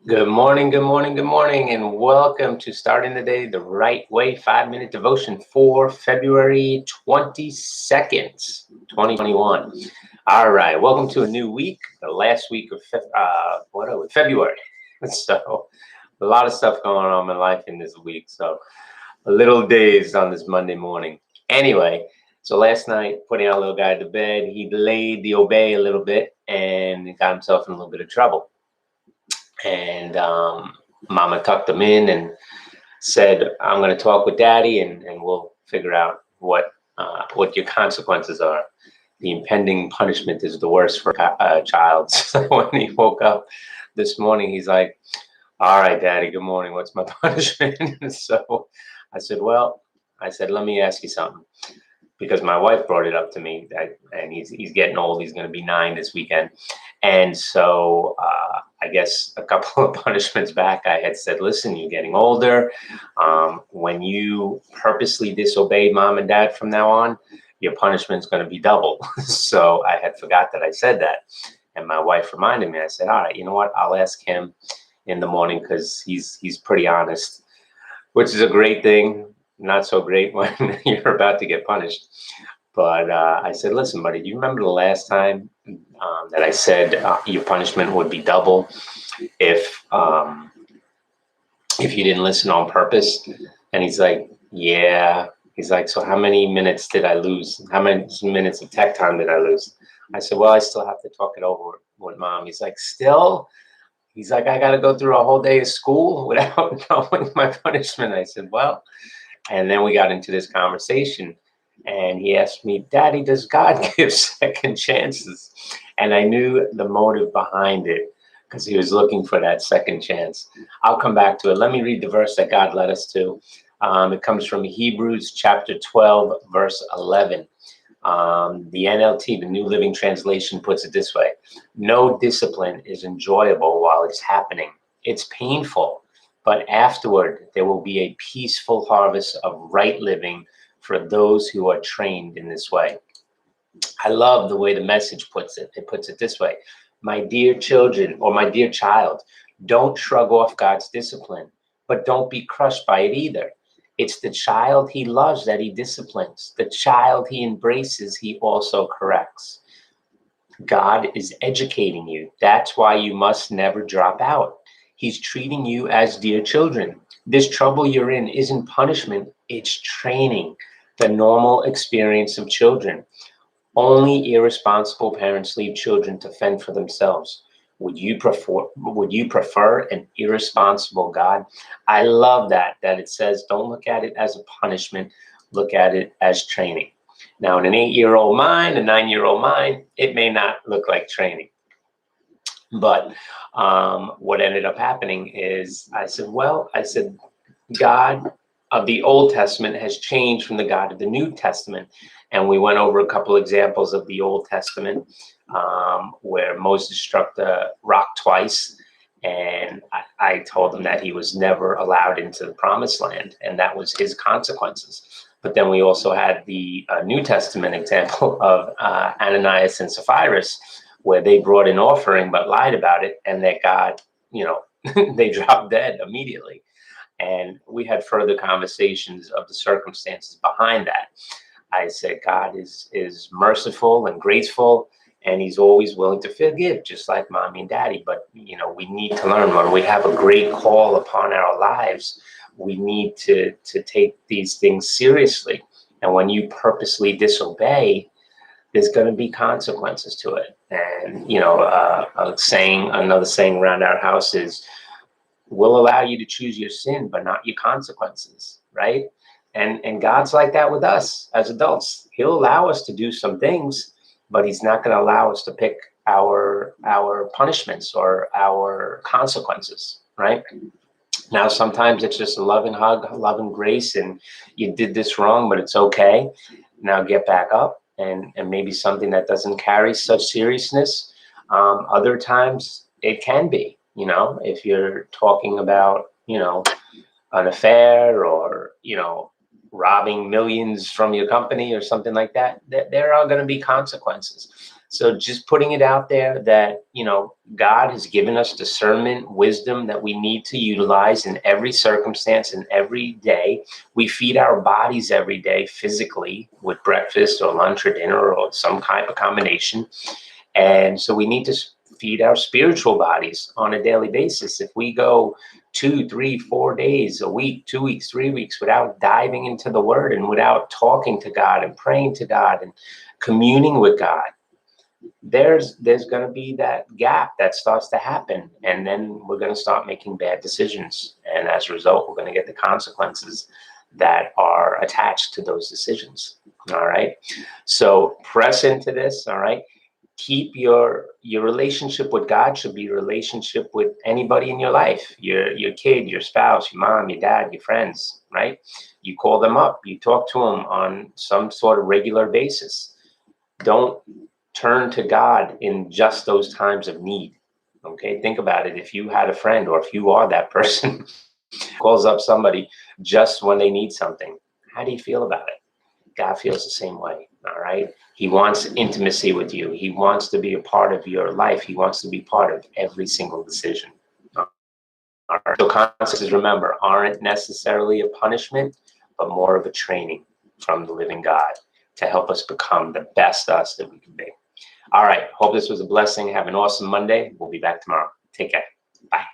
Good morning, good morning, good morning, and welcome to Starting the Day the Right Way 5 minute devotion for February 22nd, 2021. All right, welcome to a new week, the last week of February. So, a lot of stuff going on in my life in this week, so a little dazed on this Monday morning. Anyway, so last night, putting our little guy to bed, he delayed the obey a little bit and got himself in a little bit of trouble. And Mama tucked him in and said, "I'm going to talk with Daddy, and we'll figure out what your consequences are." The impending punishment is the worst for a child. So when he woke up this morning, he's like, "All right, Daddy, good morning. What's my punishment?" So I said, "Well," I said, "let me ask you something." Because my wife brought it up to me and he's getting old. He's going to be 9 this weekend, and so I guess a couple of punishments back, I had said, "Listen, you're getting older. When you purposely disobey mom and dad from now on, your punishment's going to be double." So I had forgot that I said that, and my wife reminded me. I said, "All right, you know what? I'll ask him in the morning because he's pretty honest." Which is a great thing. Not so great when you're about to get punished. But I said, "Listen, buddy, do you remember the last time that I said your punishment would be double if um, if you didn't listen on purpose?" And he's like, "Yeah." He's like, "So how many minutes did I lose? How many minutes of tech time did I lose?" I said, "Well, I still have to talk it over with mom." He's like, "Still?" He's like, "I got to go through a whole day of school without knowing my punishment." I said, "Well," and then we got into this conversation, and he asked me, "Daddy, does God give second chances?" And I knew the motive behind it because he was looking for that second chance. I'll come back to it. Let me read the verse that God led us to. It comes from Hebrews chapter 12, verse 11. The NLT, the New Living Translation, puts it this way: "No discipline is enjoyable while it's happening. It's painful, but afterward there will be a peaceful harvest of right living for those who are trained in this way." I love the way the Message puts it. It puts it this way: "My dear children, or my dear child, don't shrug off God's discipline, but don't be crushed by it either. It's the child he loves that he disciplines. The child he embraces, he also corrects. God is educating you. That's why you must never drop out. He's treating you as dear children. This trouble you're in isn't punishment, it's training, the normal experience of children. Only irresponsible parents leave children to fend for themselves. Would you prefer an irresponsible God?" I love that it says don't look at it as a punishment, look at it as training. Now, in an 8-year-old mind, a 9-year-old mind, it may not look like training. But what ended up happening is I said, God of the Old Testament has changed from the God of the New Testament. And we went over a couple examples of the Old Testament where Moses struck the rock twice. And I told him that he was never allowed into the promised land, and that was his consequences. But then we also had the New Testament example of Ananias and Sapphira, where they brought an offering but lied about it, and that God, you know, they dropped dead immediately. And we had further conversations of the circumstances behind that. I said God is merciful and graceful, and he's always willing to forgive, just like mommy and daddy. But we need to learn, when we have a great call upon our lives, we need to take these things seriously. And when you purposely disobey, there's going to be consequences to it. And another saying around our house is, "We'll allow you to choose your sin, but not your consequences," right? And God's like that with us as adults. He'll allow us to do some things, but he's not going to allow us to pick our punishments or our consequences, right? Now, sometimes it's just a loving hug, love and grace, and you did this wrong, but it's okay. Now get back up, and maybe something that doesn't carry such seriousness. Other times it can be, if you're talking about, an affair, or, robbing millions from your company or something like that, there are going to be consequences. So just putting it out there that, God has given us discernment, wisdom that we need to utilize in every circumstance and every day. We feed our bodies every day physically with breakfast or lunch or dinner or some type of combination. And so we need to feed our spiritual bodies on a daily basis. If we go 2, 3, 4 days a week, 2 weeks, 3 weeks without diving into the word and without talking to God and praying to God and communing with God, there's going to be that gap that starts to happen, and then we're going to start making bad decisions, and as a result we're going to get the consequences that are attached to those decisions. All right, so press into this. All right, keep your relationship with God should be a relationship with anybody in your life, your kid, your spouse, your mom, your dad, your friends, right? You call them up, you talk to them on some sort of regular basis. Don't turn to God in just those times of need. Okay, think about it. If you had a friend, or if you are that person calls up somebody just when they need something, how do you feel about it? God feels the same way. All right, he wants intimacy with you. He wants to be a part of your life. He wants to be part of every single decision. All right. So consequences, remember, aren't necessarily a punishment, but more of a training from the living God to help us become the best us that we can be. All right. Hope this was a blessing. Have an awesome Monday. We'll be back tomorrow. Take care. Bye.